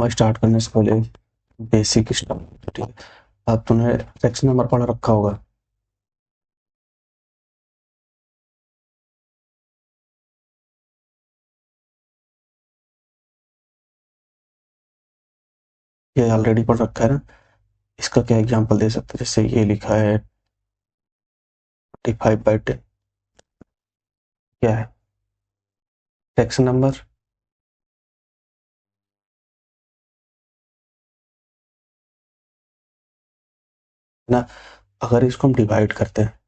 Start करने से पहले बेसिक स्टार्ट, ठीक है। अब तूने सेक्शन नंबर पढ़ रखा होगा। ये ऑलरेडी पढ़ रखा है ना। इसका क्या एग्जांपल दे सकते हैं, जैसे ये लिखा है 45/10 क्या है सेक्शन नंबर। ना, अगर इसको हम डिवाइड करते हैं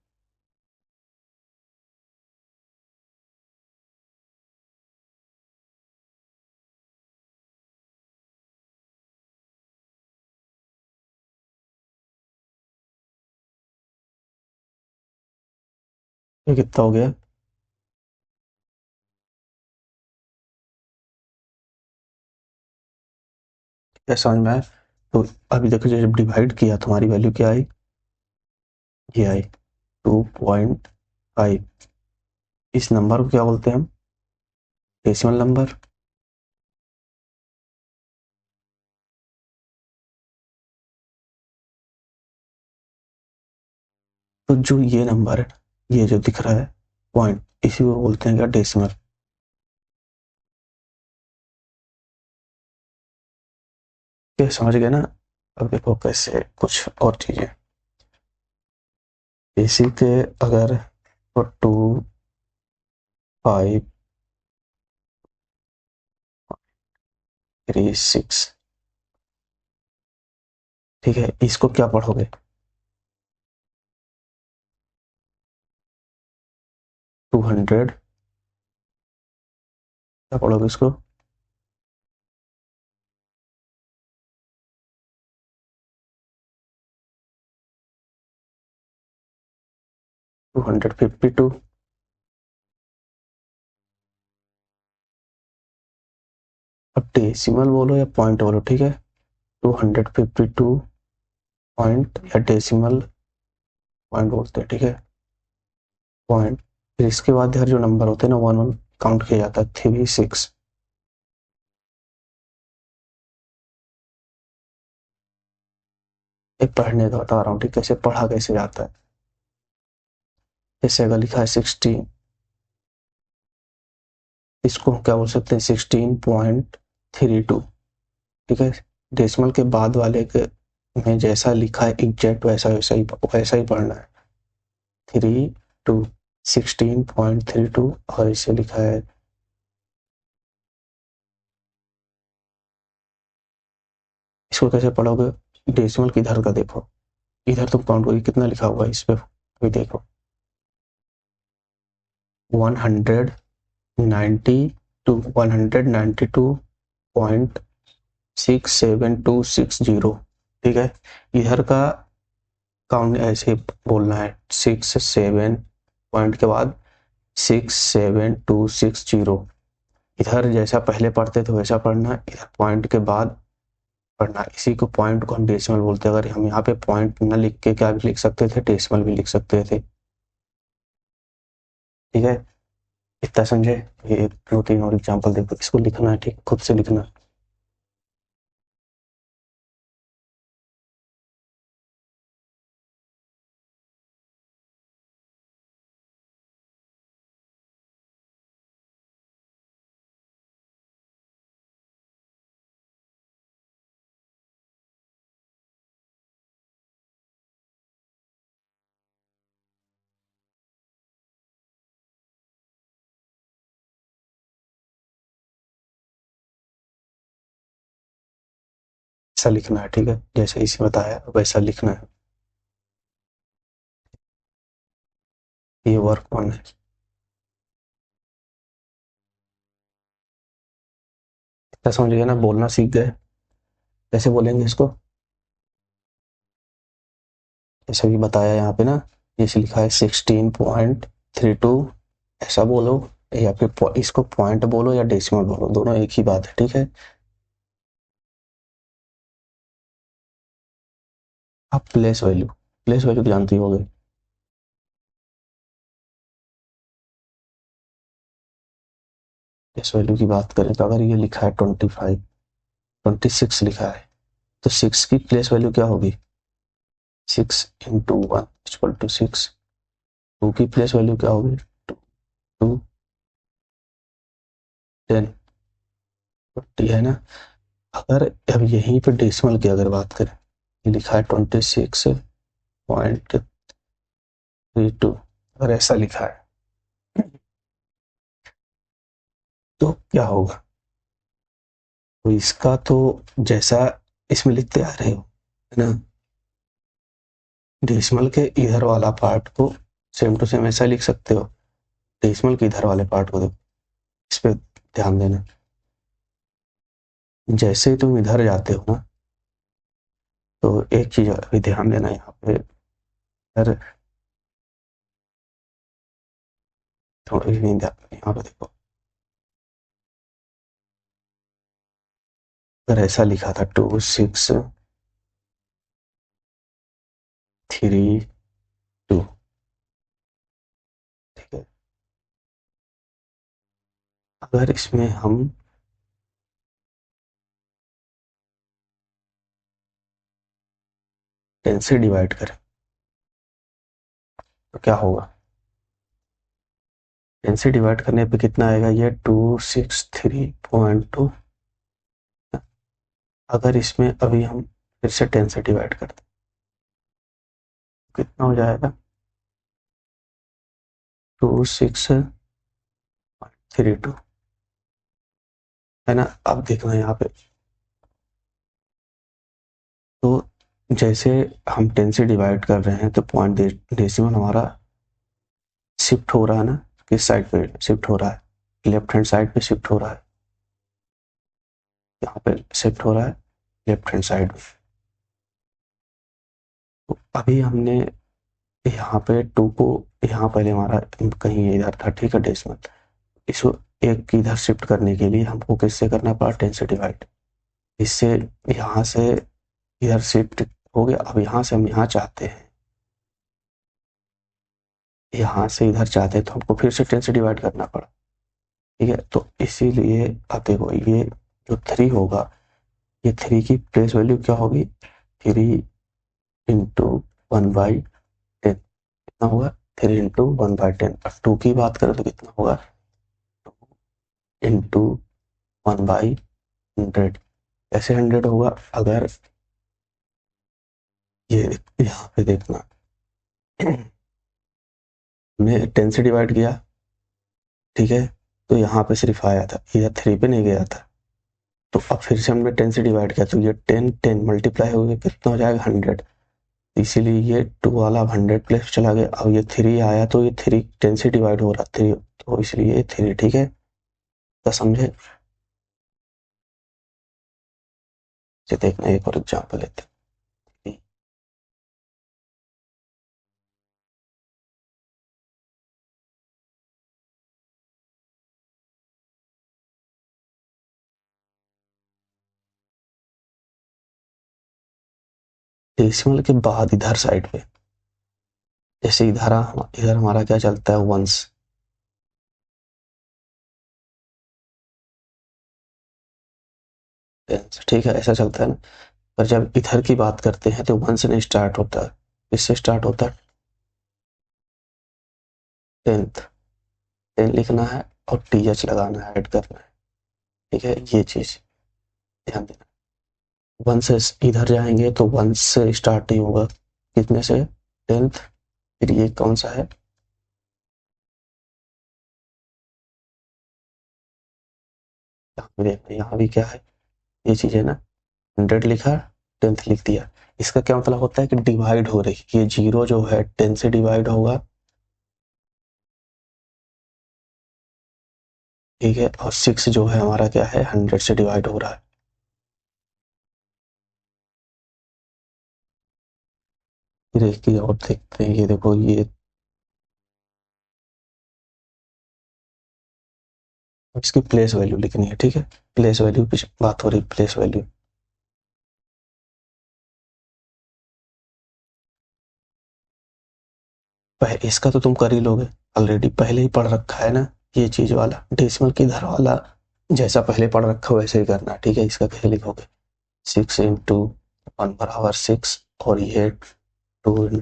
ये कितना हो गया, क्या समझ में आया? तो अभी देखो, जब डिवाइड किया तुम्हारी वैल्यू क्या आई, ये आई 2.5। इस नंबर को क्या बोलते हैं हम, डेसिमल नंबर। तो जो ये नंबर है, ये जो दिख रहा है पॉइंट, इसी को बोलते हैं क्या, डेसिमल। क्या समझ गए ना? अब देखो कैसे कुछ और चीजें बेसिक, अगर 2536, ठीक है, इसको क्या पढ़ोगे, 200, क्या पढ़ोगे इसको, 252। अब डेसिमल बोलो या पॉइंट बोलो, ठीक है, 252 पॉइंट या डेसिमल पॉइंट बोलते हैं, ठीक है, पॉइंट। फिर इसके बाद हर जो नंबर होते हैं ना, वन वन काउंट किया जाता है, 36। एक पढ़ने का बता रहा हूँ, ठीक, कैसे पढ़ा कैसे जाता है। जैसे अगर लिखा है 16, इसको हम क्या बोल सकते हैं, 16.32, ठीक है। डेसिमल के बाद वाले के में जैसा लिखा है एग्जैक्ट वैसा ही पढ़ना है, 32, 16.32। और इसे लिखा है, इसको कैसे पढ़ोगे, डेसिमल की इधर का देखो, इधर तुम काउंट करो कितना लिखा हुआ है इस पे, अभी देखो 192.67260, ठीक है। इधर का काउंट ऐसे बोलना है, 67 पॉइंट के बाद 67260। इधर जैसा पहले पढ़ते थे वैसा पढ़ना, इधर पॉइंट के बाद पढ़ना। इसी को पॉइंट को हम डेसिमल बोलते हैं। अगर हम यहाँ पे पॉइंट न लिख के क्या भी लिख सकते थे, डेसिमल भी लिख सकते थे, ठीक है। इतना समझे? ये 2-3 और एग्जाम्पल देखो, इसको लिखना है, ठीक, खुद से लिखना। ऐसा लिखना है, ठीक है, जैसे इसे बताया वैसा लिखना है। ये वर्क वन है। इतना समझ गए ना, बोलना सीख गए। कैसे बोलेंगे इसको, जैसे भी बताया यहाँ पे ना, जैसे लिखा है 16.32, ऐसा बोलो, या फिर इसको पॉइंट बोलो या डेसिमल बोलो, दोनों एक ही बात है, ठीक है। आप प्लेस वैल्यू जानती होगे। प्लेस वैल्यू की बात करें तो अगर ये लिखा है 25, 26 लिखा है, तो 6 की प्लेस वैल्यू क्या होगी? 6 इंटू 1 इक्वल टू 6। 2 की प्लेस वैल्यू क्या होगी? 2 10 40 है ना। अगर अब यहीं पे डेसिमल की अगर बात करें, ये लिखा है 26.32, अगर ऐसा लिखा है तो क्या होगा? तो इसका तो जैसा इसमें लिखते आ रहे हो है ना, डेसिमल के इधर वाला पार्ट को सेम टू सेम ऐसा लिख सकते हो, डेसिमल के इधर वाले पार्ट को देखो, इस पे ध्यान देना। जैसे ही तुम इधर जाते हो ना, तो एक चीज अभी ध्यान देना यहाँ पे, अगर थोड़ी यहाँ पे देखो, अगर ऐसा लिखा था 2632, ठीक है, अगर इसमें हम 10 से डिवाइड करें तो क्या होगा? 10 से डिवाइड करने पे कितना आएगा? ये 263.2। अगर इसमें अभी हम फिर से 10 से डिवाइड करते हैं, कितना हो जाएगा? 2632, है ना। अब देखना यहाँ पे, तो जैसे हम 10 से डिवाइड कर रहे हैं तो पॉइंट डेसिमल हमारा शिफ्ट हो रहा है ना, किस साइड पे शिफ्ट हो रहा है? लेफ्ट हैंड साइड पे शिफ्ट हो रहा है, यहाँ पे शिफ्ट हो रहा है लेफ्ट हैंड साइड में। तो अभी हमने यहाँ पे 2 को, यहाँ पहले हमारा कहीं इधर था, ठीक है, डेसिमल, इसको एक की इधर शिफ्ट करने के लिए हमको किससे करना पड़ा? 10 से डिवाइड। इससे यहाँ से इधर शिफ्ट हो गया। अब यहाँ से हम यहाँ चाहते हैं, यहाँ से इधर चाहते हैं, तो हमको फिर से 10 से डिवाइड करना पड़ा, ठीक है। तो इसीलिए अब देखो, ये जो 3 होगा, ये 3 की प्लेस वैल्यू क्या होगी? 3 इंटू 1/10, कितना होगा? 3 इंटू 1/10। अब 2 की बात करें तो कितना होगा? इंटू 1/100। कैसे 100 होगा? अगर ये यहाँ पे देखना, हमने 10 से डिवाइड किया, ठीक है, तो यहाँ पे सिर्फ आया था, इधर 3 पे नहीं गया था। तो अब फिर से हमने 10 से डिवाइड किया, तो ये 10 मल्टीप्लाई हो गया, कितना हो जाएगा? 100। इसीलिए ये 2 वाला अब 100 प्लेस चला गया। अब ये 3 आया, तो ये 3 10 से डिवाइड हो रहा 3, तो इसलिए ये 3, ठीक है, तो समझे? ये देखना, एक और एग्जाम्पल लेते हैं। डेसिमल के बाद इधर साइड पे, जैसे इधर हमारा क्या चलता है? वंस, ठीक है, ऐसा चलता है ना। पर जब इधर की बात करते हैं तो 1 से नहीं स्टार्ट होता है, इससे स्टार्ट होता है 10th। 10 लिखना है और टीएच लगाना है, ऐड करना है, ठीक है, ये चीज ध्यान देना। 1 से इधर जाएंगे तो 1 से स्टार्ट नहीं होगा, कितने से? 10th। फिर ये कौन सा है? यहाँ पे देखना, यहाँ भी क्या है? ये चीज है ना, 100 लिखा, 10th लिख दिया। इसका क्या मतलब होता है कि डिवाइड हो रही है, ये 0 जो है 10 से डिवाइड होगा, ठीक है, और 6 जो है हमारा क्या है? 100 से डिवाइड हो रहा है। फिर एक ही और देखते हैं, ये देखो, ये इसकी प्लेस वैल्यू लिखनी है, ठीक है, प्लेस वैल्यू की बात हो रही, प्लेस वैल्यू। इसका तो तुम कर ही लोगे, ऑलरेडी पहले ही पढ़ रखा है ना, ये चीज वाला डेसिमल के इधर वाला जैसा पहले पढ़ रखा हो वैसे ही करना, ठीक है। इसका कैसे लिखोगे, 6 × 1 = 6 और ये 2 ×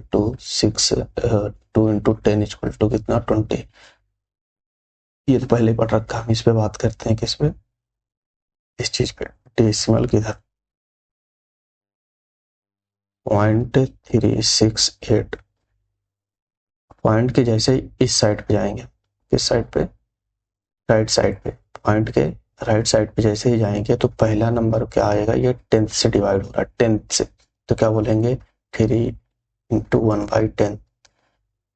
10 कितना 20। ये तो पहले पढ़ रखा, हम इस पे बात करते हैं, किस पे, इस चीज पे, डेसिमल किधर, 0.368। पॉइंट के जैसे ही इस साइड पे जाएंगे, किस साइड पे, राइट साइड पे, पॉइंट के राइट साइड पे जैसे ही जाएंगे तो पहला नंबर क्या आएगा, ये 10 से डिवाइड हो रहा है, 10 से, तो क्या बोलेंगे 3 × 1/10।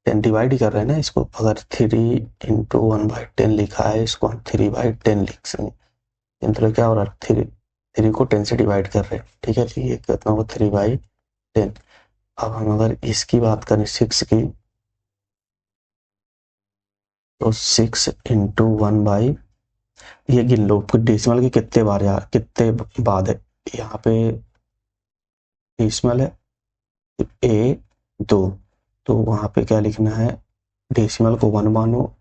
10 डिवाइड ही कर रहे हैं ना इसको, अगर 3 × 1/10 लिखा है, इसको हम 3/10 लिख सकते हैं, मतलब क्या हो रहा है, 3 को 10 से डिवाइड कर रहे हैं, ठीक है। तो ये कितना होगा 3/10। अब हम अगर इसकी बात करें 6 की, तो 6 × 1 ये गिन लो डेसिमल के कितने बार, यार कितने बाद है यहाँ पे, डेसिमल है ए 2, तो वहां पे क्या लिखना है, डेसिमल को 1 मानो,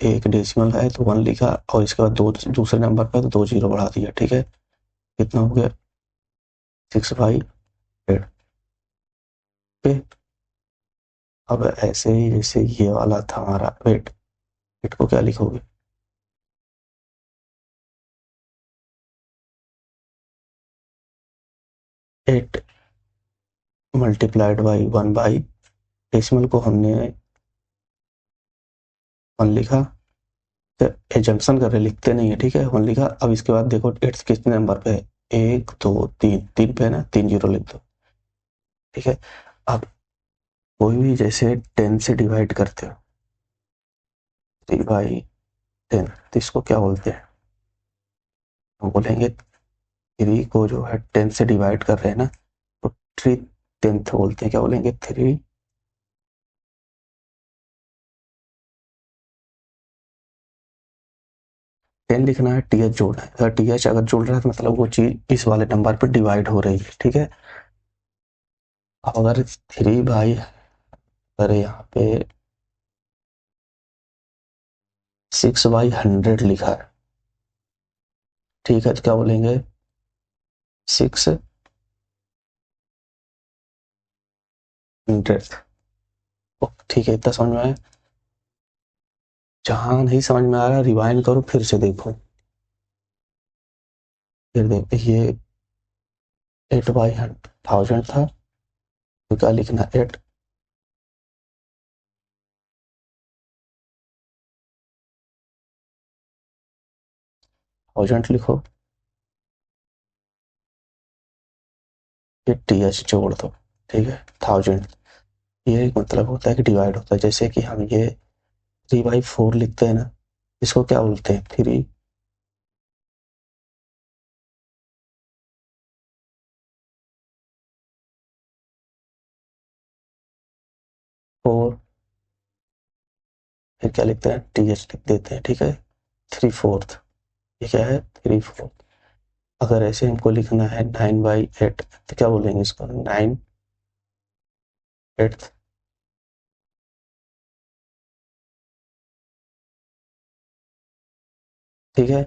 एक डेसिमल है तो 1 लिखा, और इसके बाद दो दूसरे नंबर पर तो 2 जीरो बढ़ा दिया, ठीक है। कितना हो गया 6/8 पे। अब ऐसे ही जैसे ये वाला था हमारा, वेट, वेट को क्या लिखोगे, 8 × 1 डेसिमल को हमने 1 लिखा, तो एजम्पशन कर रहे, लिखते नहीं है, ठीक है, 1 लिखा। अब इसके बाद देखो 8 कितने नंबर पे है, 1 2 3, 3 पे है ना, 3 जीरो लिख दो, ठीक है। अब कोई भी जैसे 10 से डिवाइड करते हो, 3/10, तो इसको क्या बोलते हैं, हम बोलेंगे 3 को जो है 10 से डिवाइड कर रहे हैं ना, तो 3/10 बोलते हैं, क्या बोलेंगे 3। 10 लिखना है, टीएच जोड़ना है, अगर टीएच अगर जुड़ रहा है तो मतलब वो चीज इस वाले नंबर पर डिवाइड हो रही है, ठीक है। अब अगर 3 अगर यहाँ पे 6/100 लिखा है, ठीक है, तो क्या बोलेंगे 600। ठीक है, इतना समझ में आया। जहां नहीं समझ में आ रहा रिवाइंड करो, फिर से देखो, फिर देखो, ये 8/1000 था, तो क्या लिखना 8,000 लिखो, फिर टी एच जोड़ दो, ठीक है, 1000। ये एक मतलब होता है कि डिवाइड होता है, जैसे कि हम ये 3/4 लिखते हैं ना, इसको क्या बोलते हैं, 3/4, फिर क्या लिखते हैं, टी एच लिख देते हैं, ठीक है। 3/4, ये क्या है 3/4। अगर ऐसे हमको लिखना है 9/8, तो क्या बोलेंगे इसको, 9/8, ठीक है।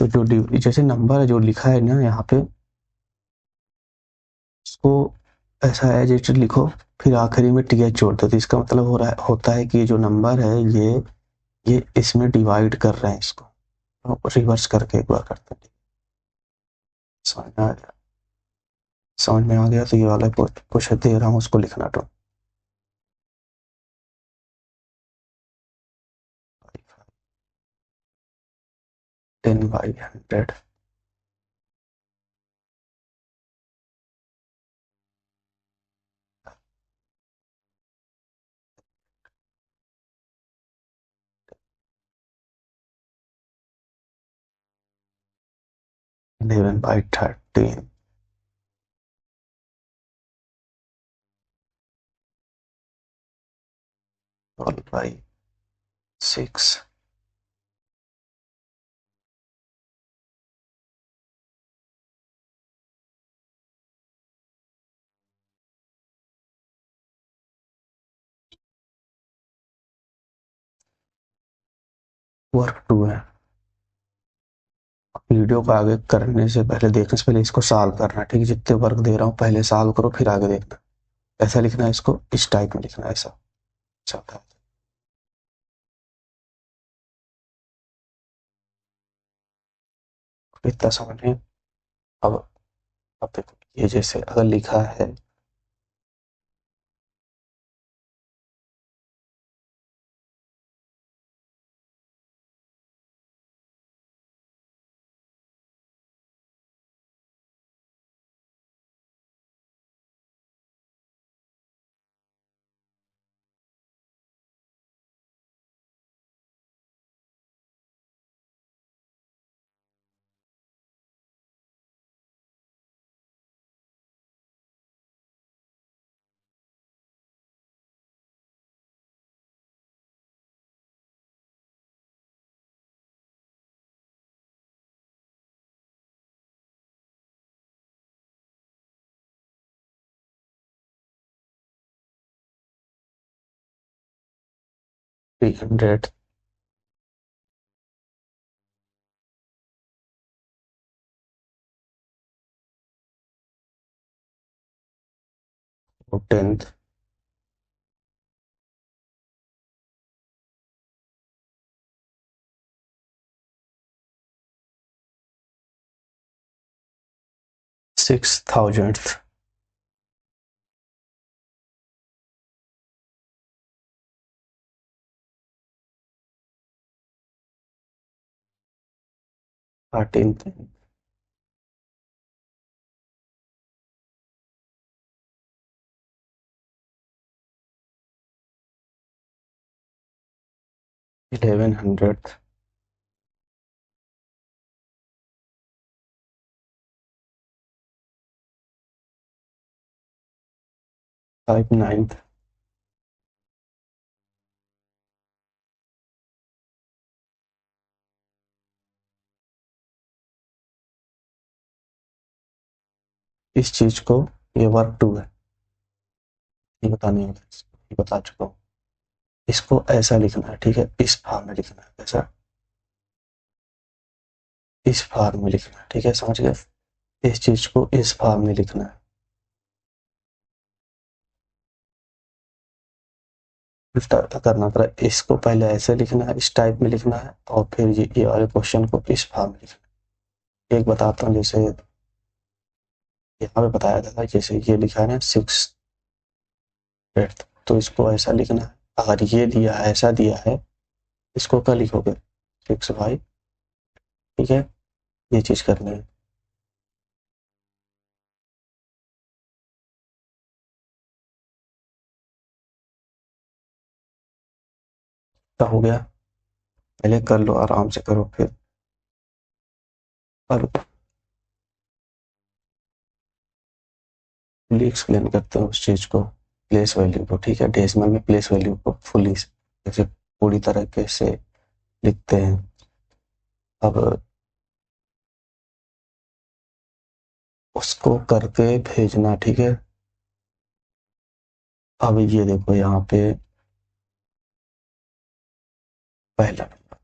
तो जो जैसे नंबर है जो लिखा है ना यहाँ पे, उसको ऐसा एज लिखो, फिर आखिरी में टी एच जोड़ दो, तो इसका मतलब हो रहा है, होता है कि जो नंबर है ये इसमें डिवाइड कर रहे हैं इसको, तो रिवर्स करके एक बार करते हैं, समझ में आ गया, समझ में आ गया। तो ये वाला कुछ दे रहा हूँ उसको लिखना, तो 10/100, 11/13, 12/6, वर्क 2 है, वीडियो को आगे करने से पहले, देखने से पहले इसको सॉल्व करना, ठीक है। जितने वर्क दे रहा हूँ पहले सॉल्व करो, फिर आगे देखना। ऐसा लिखना है, इसको इस टाइप में लिखना है, ऐसा। अच्छा होता है। इतना समझ में। अब अब देखो, ये जैसे अगर लिखा है three hundred, tenth, 6000, 13th, 1100, 5 9th, इस चीज को, ये वर्क 2 है, ये बताने वाला है, ये बता चुका हूँ। इसको ऐसा लिखना है, ठीक है, इस फॉर्म में लिखना है, ऐसा इस फॉर्म में लिखना है, ठीक है, समझ गए। इस चीज को इस फॉर्म में लिखना है, उल्टा करना पड़ा। इसको पहले ऐसे लिखना है, इस टाइप में लिखना है, और फिर ये वाले क्वेश्चन को इस फॉर्म में लिखना है। एक बताता हूँ, जैसे यहाँ पे बताया था, जैसे ये लिखा है ना 6 डेट, तो इसको ऐसा लिखना है। अगर ये दिया है, ऐसा दिया है, इसको क्या लिखोगे, 6 भाई, ठीक है, ये चीज करनी है। क्या हो गया, पहले कर लो, आराम से करो, फिर और फुली एक्सप्लेन करते हैं उस चीज को, प्लेस वैल्यू को, ठीक है। डेसिमल में प्लेस वैल्यू को फुली, जैसे पूरी तरीके से लिखते हैं। अब उसको करके भेजना, ठीक है। अब ये देखो यहाँ पे पहला नंबर,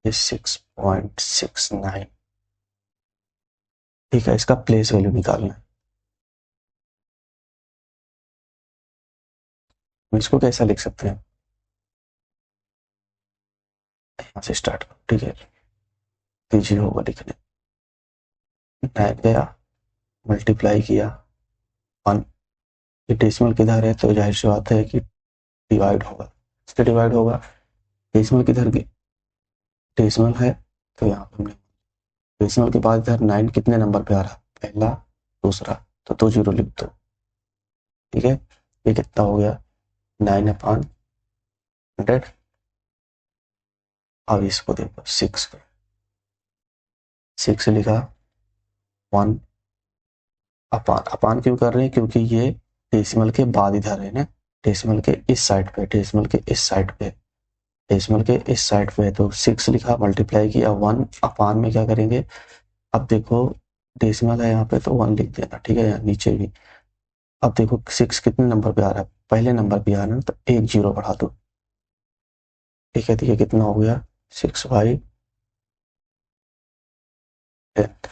ये 6.69, ठीक है, इसका प्लेस वैल्यू निकालना है। इसको कैसा लिख सकते हैं, यहाँ से स्टार्ट करो, ठीक है, इजी होगा लिखने। 9 गया, मल्टीप्लाई किया 1, ये डेसिमल किधर है, तो जाहिर सी बात है कि डिवाइड होगा, इससे डिवाइड होगा। डेसिमल किधर, डेसिमल है, तो यहाँ पे हमने डेसिमल के बाद इधर 9 कितने नंबर पे आ रहा, पहला, दूसरा, तो 2 जीरो लिख दो, ठीक है। ये कितना हो गया, 9/100। अब इसको देखो, 6 लिखा, 1 अपान, अपान क्यों कर रहे हैं, क्योंकि ये डेसिमल के बाद इधर है ना, डेसिमल के इस साइड पे, डेसिमल के इस साइड पे, डेसिमल के इस साइड पे, तो 6 लिखा, मल्टीप्लाई किया 1 अपान में क्या करेंगे। अब देखो डेसिमल है यहाँ पे, तो 1 लिख देना, ठीक है, यहाँ नीचे भी। अब देखो 6 कितने नंबर पे आ रहा है, पहले नंबर पे आ रहा है, तो एक जीरो बढ़ा दो, ठीक है, ठीक है, कितना हो गया, 6 भाई 10।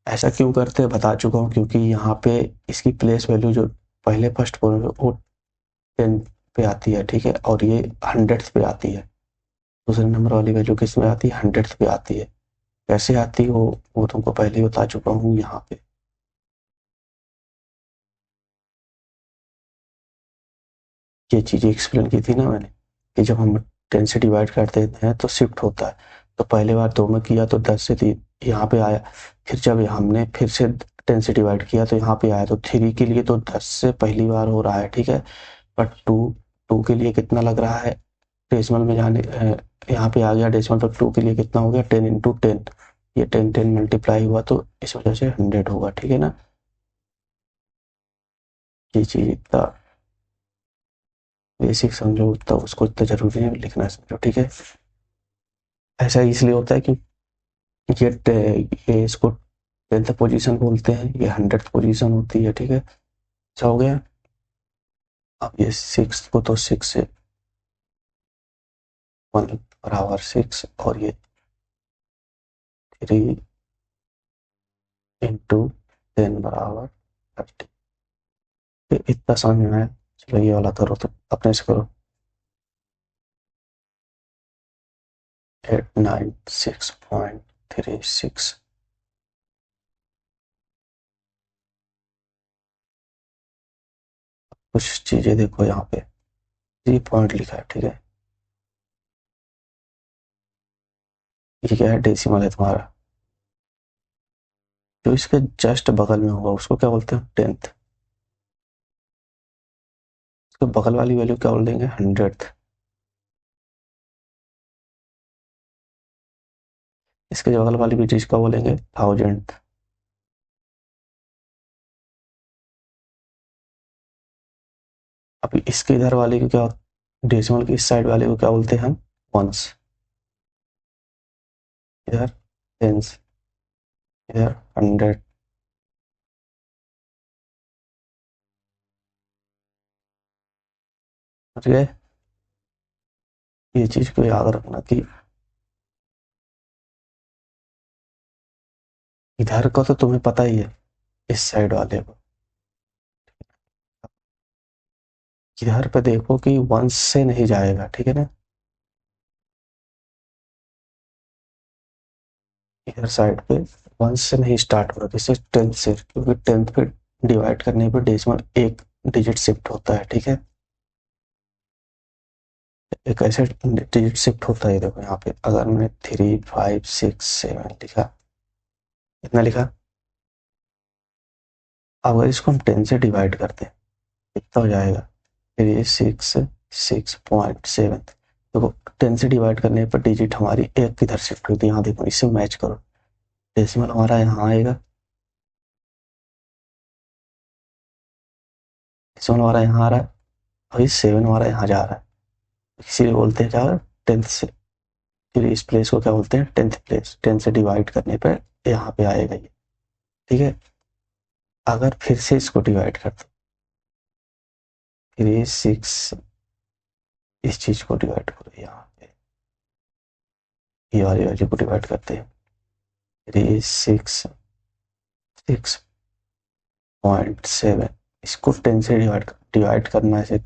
ऐसा क्यों करते हैं बता चुका हूँ, क्योंकि यहाँ पे इसकी प्लेस वैल्यू जो पहले फर्स्ट वो 10 पे आती है, ठीक है, और ये 100th पे आती है। दूसरे नंबर वाली वैल्यू किस में आती है? 100th पे आती है। कैसे आती है वो तुमको पहले ही बता चुका हूँ यहाँ पे। ये चीज़ एक्सप्लेन की थी ना मैंने, कि जब हम 10 से डिवाइड करते हैं तो शिफ्ट होता है। तो पहले बार 2 में किया तो 10 से यहाँ पे आया, फिर जब हमने फिर से 10 से डिवाइड किया तो यहाँ पे आया। तो 3 के लिए तो 10 से पहली बार हो रहा है, ठीक है, बट 2 के लिए कितना लग रहा है डेसिमल में जाने, यहाँ पे आ गया डेसिमल, तो 2 के लिए कितना हो गया? 10 × 10। ये 10 मल्टीप्लाई हुआ तो इस वजह से 100 होगा, ठीक है ना। ये चीज़ इतना बेसिक समझो, तो उसको इतना जरूरी नहीं लिखना समझो, ठीक है। ऐसा इसलिए होता है कि ये इसको 10th पोजीशन बोलते हैं, ये 100th पोजीशन होती है, ठीक है। ऐसा हो गया। अब ये 6 को तो 6 से 1 बराबर 6, और ये 3 × 10 बराबर 30। इतना समझ में आया। चलो ये वाला करो, तो अपने से करो। 896.36। कुछ चीजें देखो यहाँ पे, 3 पॉइंट लिखा है, ठीक है। ये क्या है? डेसिमल है तुम्हारा। जो इसके जस्ट बगल में होगा उसको क्या बोलते हैं? 10th। उसके बगल वाली वैल्यू क्या बोल देंगे? 100th। इसके बगल वाली भी चीज का बोलेंगे 1000th। अब इसके इधर वाले को क्या, डेसिमल की इस साइड वाले को क्या बोलते हैं हम? वंस। इधर टेंस, इधर 100। समझ गए? ये चीज को याद रखना कि इधर का तो तुम्हें पता ही है, इस साइड वाले को। इधर पे देखो कि वंस से नहीं जाएगा, ठीक है ना। इधर साइड पे वंस से नहीं स्टार्ट होगा, किससे? 10th से, क्योंकि 10th पे डिवाइड करने पे डेसिमल एक डिजिट शिफ्ट होता है, ठीक है। एक ऐसे डिजिट शिफ्ट होता है। देखो यहाँ पे अगर मैंने 3 5 6 7 लिखा, इतना लिखा, अगर इसको हम 10 से डिवाइड करते हैं कितना हो जाएगा? 366.7। देखो 10 से डिवाइड करने पर डिजिट हमारी एक किधर शिफ्ट होती है? यहाँ देखो, इससे मैच करो। डेसिमल हमारा यहाँ आएगा, डेसिमल हमारा यहाँ आ रहा है, और ये 7 हमारा यहाँ जा रहा है। इसीलिए बोलते हैं क्या? 10th से, फिर इस प्लेस को क्या बोलते हैं? 10th place. 10 से डिवाइड करने पर यहाँ पे आएगा ये, ठीक है। अगर फिर से इसको डिवाइड कर दो, 3 6, इस चीज को डिवाइड करो यहाँ पे, ये वाली वैल्यू को डिवाइड करते हैं। 366.7, इसको 10 से डिवाइड करना है,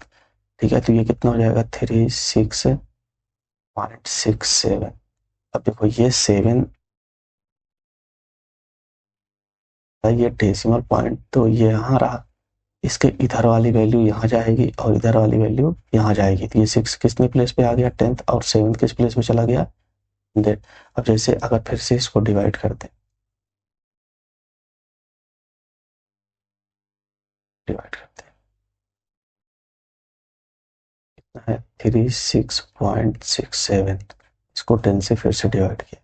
ठीक है। तो ये कितना हो जाएगा? 36.67। अब देखो ये 7, ये डेसिमल पॉइंट तो ये यहाँ रहा, इसके इधर वाली वैल्यू यहाँ जाएगी और इधर वाली वैल्यू यहाँ जाएगी। तो ये 6 किसने प्लेस पे आ गया? 10th। और 7 किस प्लेस पे चला गया? 100। अब जैसे अगर फिर से इसको डिवाइड कर दें, डिवाइड करते हैं 36.67, इसको 10 से फिर से डिवाइड किया।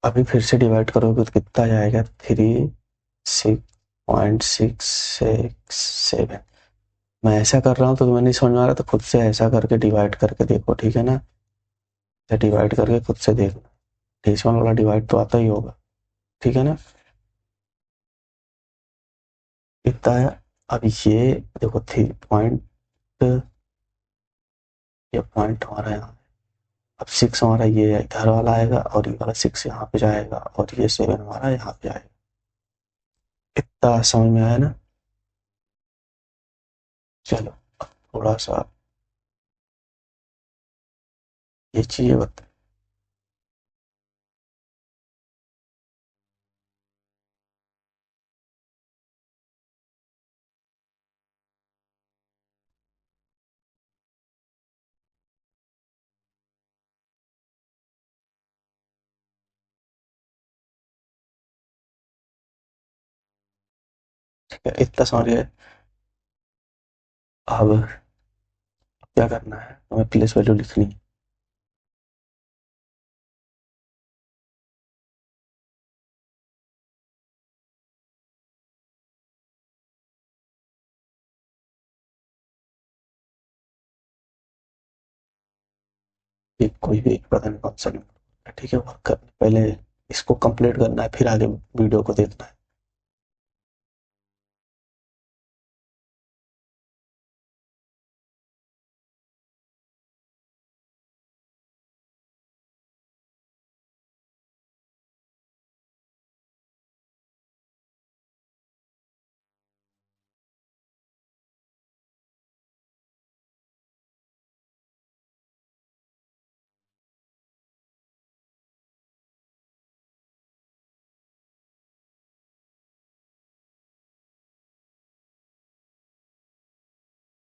अभी फिर से डिवाइड करोगे तो कितना जाएगा? 36.667। मैं ऐसा कर रहा हूँ तो तुम्हें नहीं समझ में आ रहा, तो खुद से ऐसा करके डिवाइड करके देखो, ठीक है ना। डिवाइड करके खुद से देखना, डेसिमल वाला डिवाइड तो आता ही होगा, ठीक है ना। इतना है। अब ये देखो 3 पॉइंट, ये पॉइंट हमारा यहाँ है, अब 6 हमारा ये इधर वाला आएगा और ये वाला 6 यहाँ पे जाएगा और ये 7 हमारा यहाँ पे आएगा। इतना समझ में आया ना? चलो थोड़ा सा ये चीजें बता। ठीक है, इतना समझ गए। अब क्या करना है, हमें प्लेस वैल्यू लिखनी है। एक कोई भी एक पता नहीं कौन सा नंबर है, ठीक है, वर्क करना पहले, इसको कंप्लीट करना है फिर आगे वीडियो को देखना है।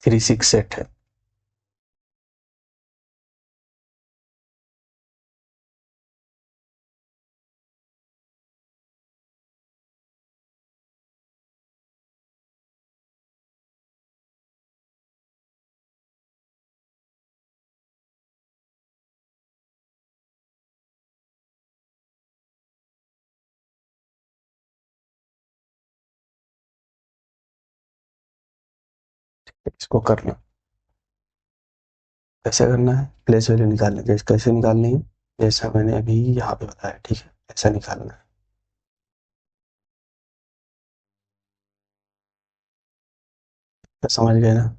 3 6 सेट है। इसको करना कैसे करना है, प्लेस वैल्यू निकालने के कैसे निकालनी है, जैसा मैंने अभी यहाँ पे बताया, ठीक है, ऐसा निकालना है। तो समझ गए ना?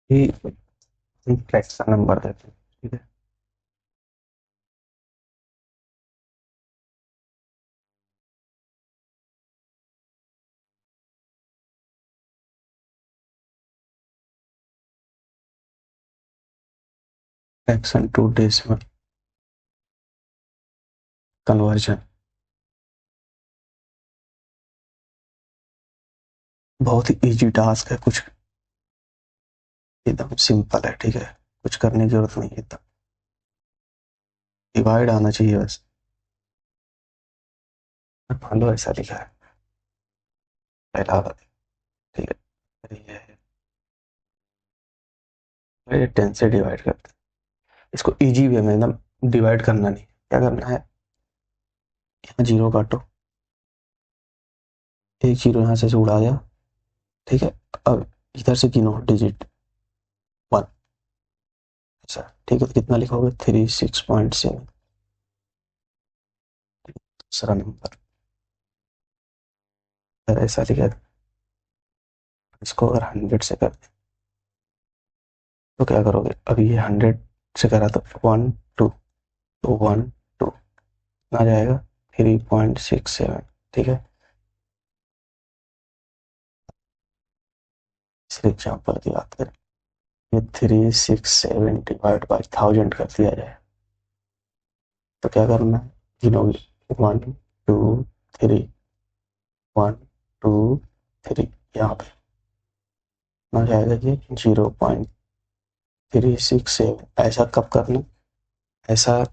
ये फ्रैक्शन नंबर देते हैं, ठीक है। फ्रैक्शन टू डेसिमल कन्वर्जन बहुत ही इजी टास्क है, कुछ एकदम सिंपल है, ठीक है, कुछ करने की जरूरत नहीं है, एकदम डिवाइड आना चाहिए बस। मान लो ऐसा लिखा है पहला वाला, ठीक है, ये 10 से डिवाइड करते हैं। इसको इजी वे में एकदम डिवाइड करना नहीं, क्या करना है, यहाँ जीरो काटो, एक जीरो यहाँ से उड़ा गया, ठीक है। अब इधर से गिनो डिजिट 1, ऐसा, ठीक है, तो कितना लिखोगे 36.7, दूसरा नंबर। अगर ऐसा लिखा है, इसको अगर 100 से कर दे तो क्या करोगे, अभी ये 100 से करा तो 1 2, तो 1 2 आ जाएगा 3.67, ठीक है। इस एग्जाम्पल की बात करें, ये 367 डिवाइड बाई 1000 कर दिया जाए तो क्या करना है, गिनोगे 1 2 3, 1 2 3, यहाँ पे आ जाएगा जी 0.367। ऐसा कब करना, ऐसा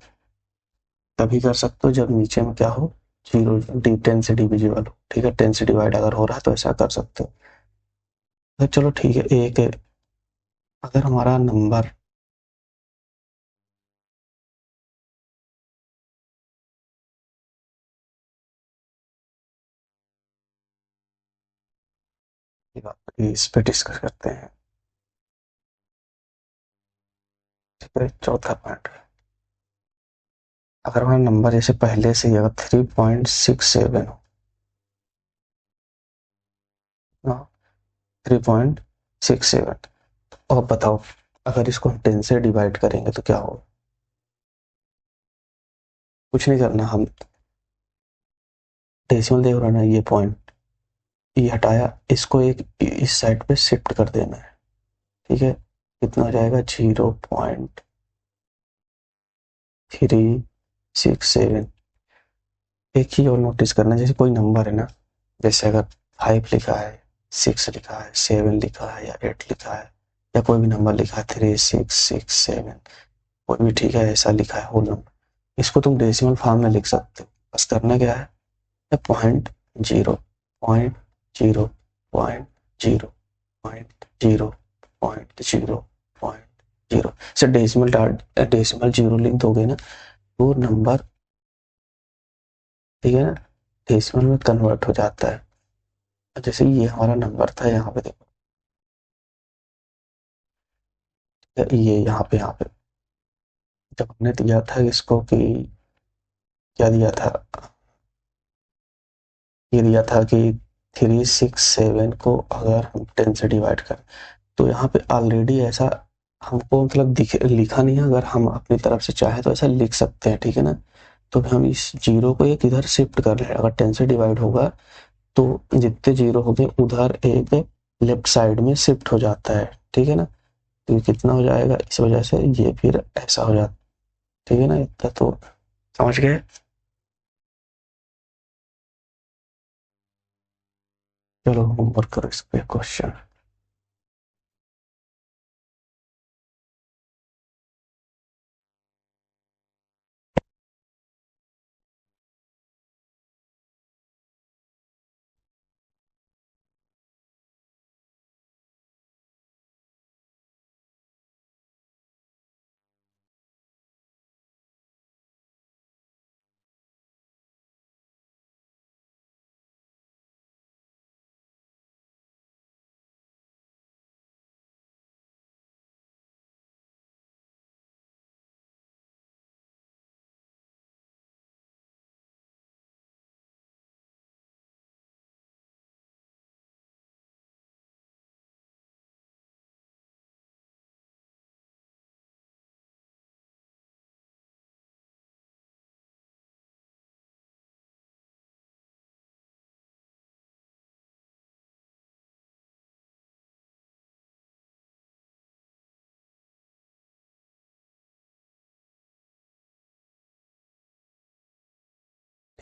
तभी कर सकते हो जब नीचे में क्या हो, जीरो, 10 से डिविजिबल हो, ठीक है, 10 से डिवाइड अगर हो रहा है तो ऐसा कर सकते हो। तो चलो ठीक है, एक अगर हमारा नंबर ये बात इस पे डिस्कस करते हैं। ठीक है, चौथा पॉइंट, अगर हमारा नंबर जैसे पहले से ही अगर 3.67 हो, 3.67, और बताओ अगर इसको हम 10 से डिवाइड करेंगे तो क्या होगा? कुछ नहीं करना, हम डेसिमल देख रहा ना, ये पॉइंट ये हटाया, इसको एक इस साइड पे शिफ्ट कर देना है। ठीक है, कितना हो जाएगा? 0.367। एक चीज और नोटिस करना, जैसे कोई नंबर है ना, जैसे अगर 5 लिखा है, 6 लिखा है, 7 लिखा है, या 8 लिखा है, या कोई भी नंबर लिखा है 3 6 6 7, कोई भी ठीक है ऐसा लिखा है होल नंबर, इसको तुम डेसिमल फॉर्म में लिख सकते हो। बस करना क्या है, 0.0, 0.0, 0.0, 0.0, 0.0 से डेसिमल जीरो लिख दोगे ना, वो नंबर, ठीक है ना, डेसिमल में कन्वर्ट हो जाता है। जैसे ये हमारा नंबर था, यहाँ पे देखो, ये यहाँ पे जब हमने दिया था इसको कि, क्या दिया था, ये दिया था कि 367 को अगर हम 10 से डिवाइड करें, तो यहाँ पे ऑलरेडी ऐसा हमको मतलब लिखा नहीं है, अगर हम अपनी तरफ से चाहे तो ऐसा लिख सकते हैं। ठीक है ना, तो हम इस जीरो को एक इधर शिफ्ट कर रहे हैं, अगर 10 से डिवाइड होगा तो जितने जीरो हो गए उधर एक लेफ्ट साइड में शिफ्ट हो जाता है। ठीक है ना, तो ये कितना हो जाएगा, इस वजह से ये फिर ऐसा हो जाता है। ठीक है ना, इतना तो समझ गए। चलो होमवर्क करो इस पे क्वेश्चन।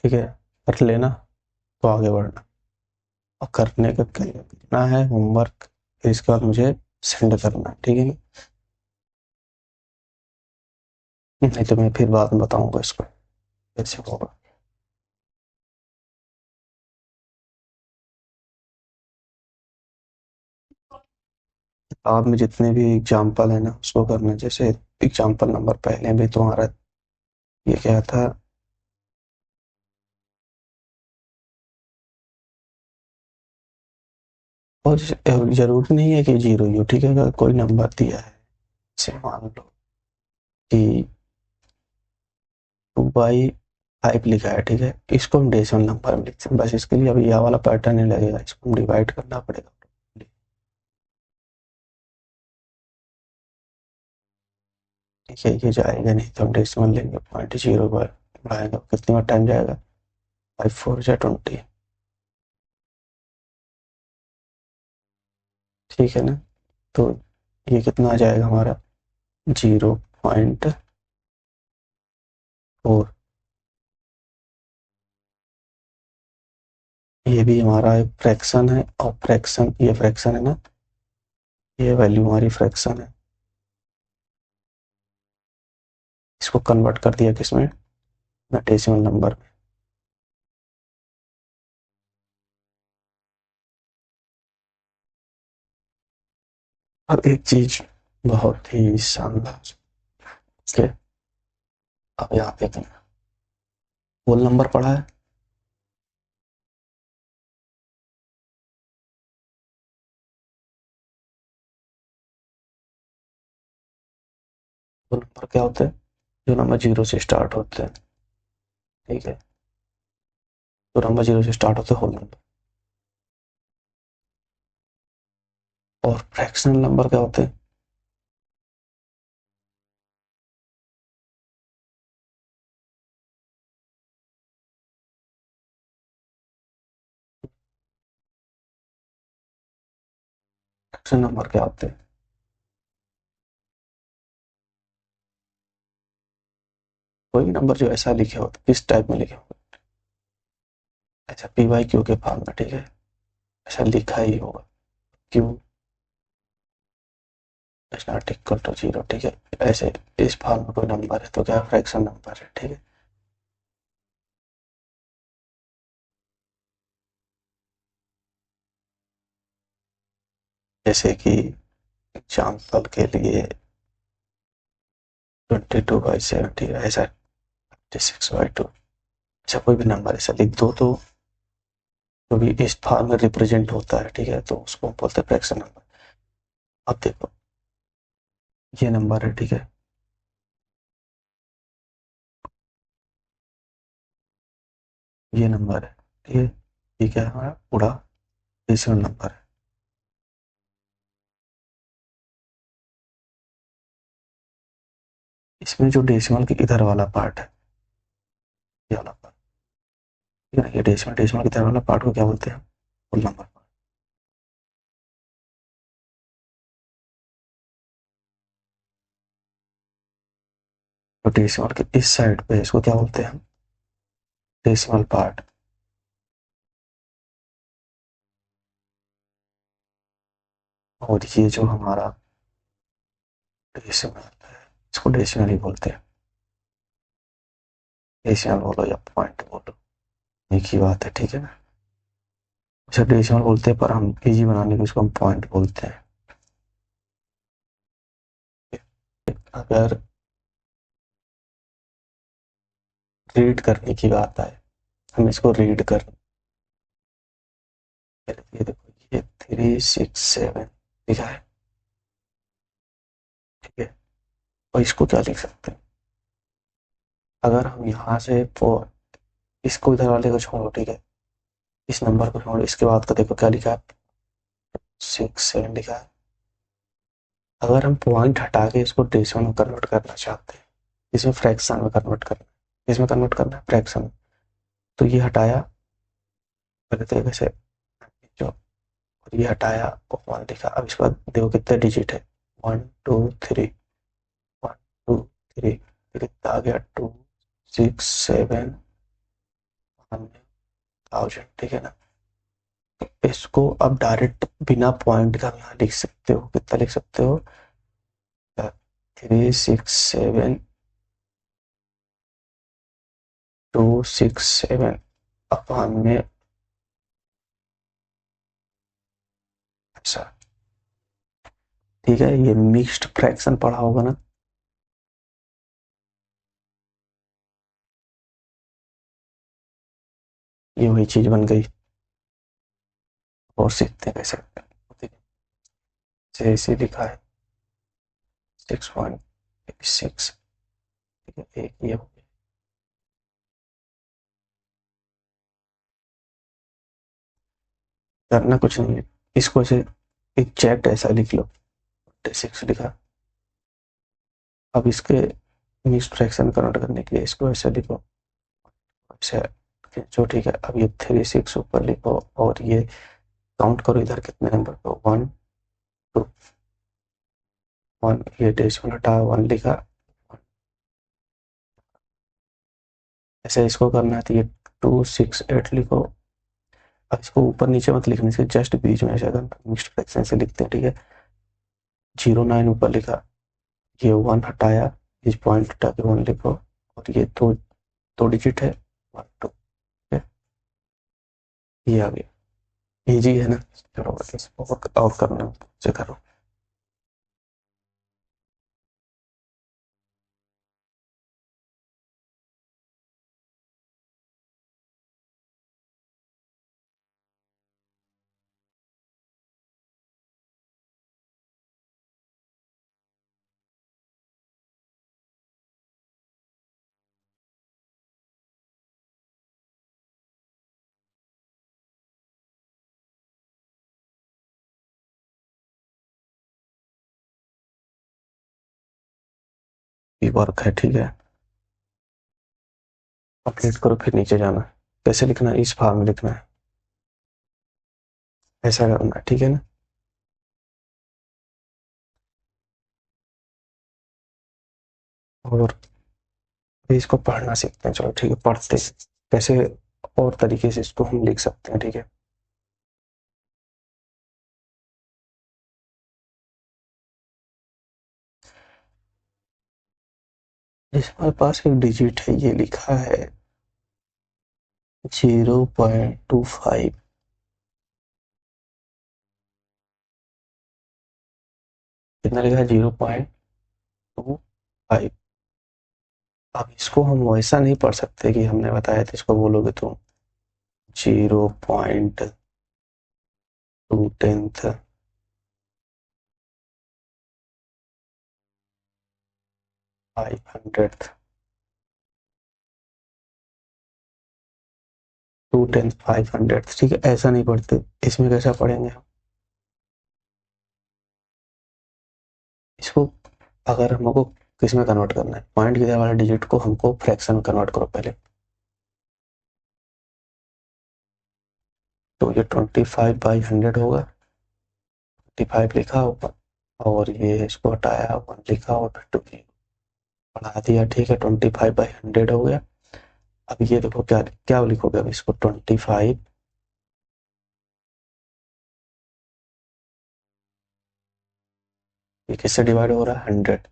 ठीक है, कर लेना तो आगे बढ़ना, और करने का करना है होमवर्क, फिर इसके बाद मुझे सेंड करना है। ठीक है ना, नहीं तो मैं फिर बाद में बताऊंगा इसको कैसे होगा। आप में जितने भी एग्जाम्पल है ना उसको करना, जैसे एग्जाम्पल नंबर पहले भी तुम्हारा ये क्या था, और जरूरी नहीं है कि जीरो ही हो। ठीक है, अगर कोई नंबर दिया है, जैसे मान लो कि 2/5 लिखा है, ठीक है, इसको हम डेसिमल नंबर में लिखते हैं, बस इसके लिए अभी यह वाला पैटर्न नहीं लगेगा, इसको हम डिवाइड करना पड़ेगा। ठीक है, ये जाएगा नहीं तो हम डेसिमल लेंगे, 0.0 पर बढ़ाएंगे, कितनी बार टाइम जाएगा, 5 4 जा 20। ठीक है ना, तो ये कितना आ जाएगा हमारा, 0.4। ये भी हमारा एक फ्रैक्शन है, और फ्रैक्शन, ये फ्रैक्शन है ना, ये वैल्यू हमारी फ्रैक्शन है, इसको कन्वर्ट कर दिया किसमें, डेसिमल नंबर में। अब एक चीज बहुत ही शानदार, ओके, अब यहाँ पे होल नंबर पढ़ा है, वो नंबर क्या होते हैं? जो नंबर जीरो से स्टार्ट होते हैं, ठीक है, तो नंबर जीरो से स्टार्ट होते हैं होल नंबर। और फ्रैक्शनल नंबर क्या होते हैं? फ्रैक्शनल नंबर क्या होते हैं? कोई भी नंबर जो ऐसा लिखे होते, किस टाइप में लिखे होते, ऐसा पी वाई क्यू के फॉर्म में, ठीक है, ऐसा लिखा ही होगा, q is not equal to zero, ठीक है, ऐसे इस फॉर्म में कोई नंबर है तो क्या फ्रैक्शन नंबर है, ठीक है। जैसे कि एग्जाम्पल के लिए 22/70, ऐसा 56/2, ऐसा कोई भी नंबर ऐसा लिख दो तो जो भी इस फॉर्म में रिप्रेजेंट होता है, ठीक है, तो उसको बोलते हैं फ्रैक्शन नंबर। अब देखो ये नंबर है, ठीक है, ये नंबर है, ठीक है, ठीक है, हमारा पूरा डेसिमल नंबर है। इसमें जो डेसिमल के इधर वाला पार्ट है, ये वाला पार्ट, ठीक है, ये डेसिमल डेसिमल के इधर वाला पार्ट को क्या बोलते हैं? Whole number. तो डेसिमल के इस साइड पे इसको क्या बोलते हैं? Decimal part. और ये जो हमारा डेसिमल है, इसको डेसिमल ही बोलते हैं। डेसिमल बोलो या पॉइंट बोलो, एक ही बात है, ठीक है ना। अच्छा डेसिमल बोलते हैं, पर हम इजी बनाने के इसको हम पॉइंट बोलते हैं। अगर रीड करने की बात आए, हम इसको रीड कर, ये देखो ये 367 लिखा है, ठीक है, और इसको क्या लिख सकते हैं? अगर हम यहाँ से इसको इधर वाले को छोड़ो, ठीक है, इस नंबर को छोड़ो, इसके बाद का देखो क्या लिखा है? 67 लिखा है। अगर हम पॉइंट हटा के इसको डेसिमल में कन्वर्ट करना चाहते हैं, इसमें फ्रैक्शन में कन्वर्ट करना है, इसमें कन्वर्ट करना है फ्रैक्शन में, तो ये हटाया पहले तरीके से, जो, और ये हटाया और वन लिखा। अब इसके बाद देखो कितने डिजिट है, 1 2 3, 1 2 3, कितना आ गया? 2 6 7 1000, ठीक है ना। तो इसको अब डायरेक्ट बिना पॉइंट का यहाँ लिख सकते हो, कितना लिख सकते हो? 367 267 अपान में, अच्छा, ठीक है, ये मिक्स्ड फ्रैक्शन पढ़ा होगा ना। ये वही चीज बन गई। और सीखते हैं कैसे, ठीक है, जैसे लिखा है 6.6, ठीक है, एक ये हो गया। करना कुछ नहीं है, इसको ऐसे एग्जैक्ट ऐसा लिख लो, 6 लिखा। अब इसके मिक्स्ड फ्रैक्शन कन्वर्ट करने के लिए इसको ऐसे लिखो, ऐसे जो, ठीक है, अब ये 3 6 ऊपर लिखो, और ये काउंट करो इधर कितने नंबर को, 1 2 1, ये डेसिमल हटा 1 लिखा। ऐसे इसको करना है तो ये 268 लिखो। अब इसको ऊपर नीचे मत लिखने से, जस्ट बीच में ऐसा करना, मिक्स्ड फ्रैक्शन से लिखते हैं, ठीक है। 09 ऊपर लिखा, ये 1 हटाया, इस पॉइंट हटा के 1 लिखो, और ये दो दो डिजिट है, 1 2, ये आ गया। इजी है ना। चलो इसको और करना से करो। की वर्क है, ठीक है। कंप्लीट करो, फिर नीचे जाना। कैसे लिखना है? इस फॉर्म में लिखना है, ऐसा करना है, ठीक है ना। और इसको पढ़ना सीखते हैं, चलो ठीक है, पढ़ते हैं कैसे और तरीके से इसको हम लिख सकते हैं, ठीक है। इस हमारे पास एक डिजिट है, ये लिखा है 0.25। कितना लिखा है? 0.25। अब इसको हम वैसा नहीं पढ़ सकते कि हमने बताया था, इसको बोलोगे तो 0.2 500, 2 500, ठीक है, ऐसा नहीं पढ़ते। इसमें कैसा पढ़ेंगे हम इसको? अगर हमको किस में कन्वर्ट करना है, पॉइंट की तरह वाले डिजिट को हमको फ्रैक्शन में कन्वर्ट करो पहले। तो ये 25/100 होगा। 25 लिखा ऊपर, और ये इसको हटाया, 1 लिखा और फिर 2 बढ़ा दिया, ठीक है। 25/100 हो गया। अब ये देखो क्या क्या लिखोगे, अब इसको 25, ये किससे डिवाइड हो रहा है? 100।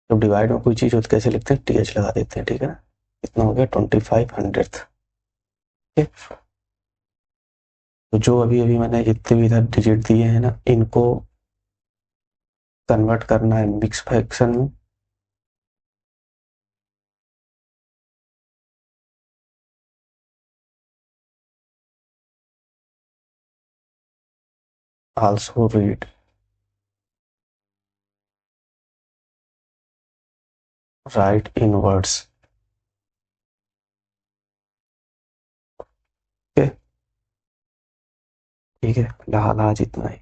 जब डिवाइड में कोई चीज हो तो कैसे लिखते हैं? TH लगा देते हैं, ठीक है ना। कितना हो गया? 25/100। तो जो अभी अभी मैंने जितने भी इधर डिजिट दिए हैं ना, इनको कन्वर्ट करना है मिक्स फ्रैक्शन में। आल्सो रीड राइट इन वर्ड्स, ठीक है। फिलहाल आज इतना ही।